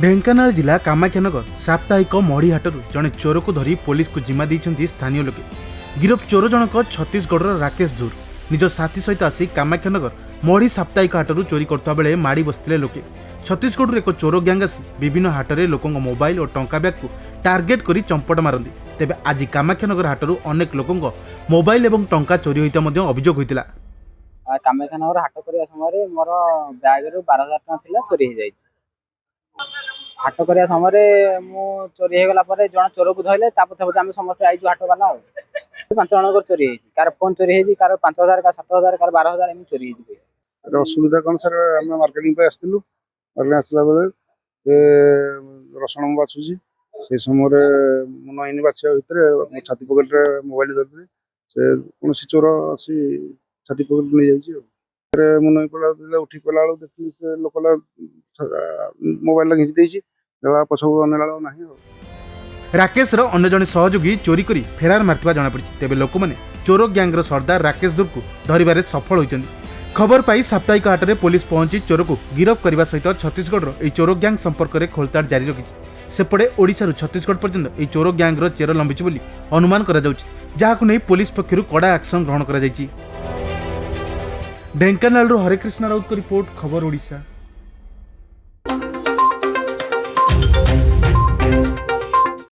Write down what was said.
ढेंकानाल जिला कामाख्यानगर साप्ताहिक मढ़ी हाटरू जड़े चोर को धरी पुलिस को जिम्मा दी स्थानीय लोके। गिरफ चोर जनक छत्तीसगढ़ राकेश धूर निज साथी सहित आसी कामाख्यानगर मढ़ी साप्ताहिक हाटरू चोरी करता बेले माड़ी बसते लोके। छत्तीसगढ़ एक चोर ग्यांग आसी विभिन्न हाटरे लोकों मोबाइल और टंका बैग को टार्गेट करी चंपट मारती। तेबे आज कामाख्यानगर हाटरू अनेक लोकों मोबाइल और टंका चोरी होता अभियोग होता। कामाख्यानगर हाट करने समय मोर बैग रु 12,000 टଙ୍କା थिला चोरी हो जाए। हाट करने समय मु चोरी हो गला पर जण चोर को धइले पछे पछे आम समस्त आइजु हाट वाला 5 जनकर चोरी है। कार फोन चोरी है, कार 5,000 का 7,000 कार 12,000 एम चोरी है। असुविधा कौन सर आम मार्केटिंग पे आसलु आसला बेले रसण बाछुची से समय नईन बाछा भितर छाती पकेट मोबाइल धरते से कौन चोर आसी छाती पकेट नहीं जाइए। मुझे पड़ा उठी पड़ा बेलू देखी से लोक मोबाइल घिंची पछक अनेला ना। राकेश अन्य जड़े सहयोगी चोरी करी फेरार मार्थिबा जଣାपड़ी। तेबे लोक मैंने चोर ग्यांगर सरदार राकेश धूर को धरबार सफल होइचंदी। खबर पाई साप्ताहिक हाटरे पुलिस पहुंची चोर को गिरफ करने सहित छत्तीसगढ़ यह चोर ग्यांग संपर्क में खोलताड़ जारी रखी। सेपटे ओडिशारू छत्तीसगढ़ पर्यंत यह चोर ग्यांगर चेर लंबिची बोली अनुमान करा जाउछि, जाहाकु नै पुलिस पक्षरु कड़ा एक्शन ग्रहण करा जाइछि। ढेंकानाल हरे कृष्ण राउत को रिपोर्ट, खबर ओडिशा।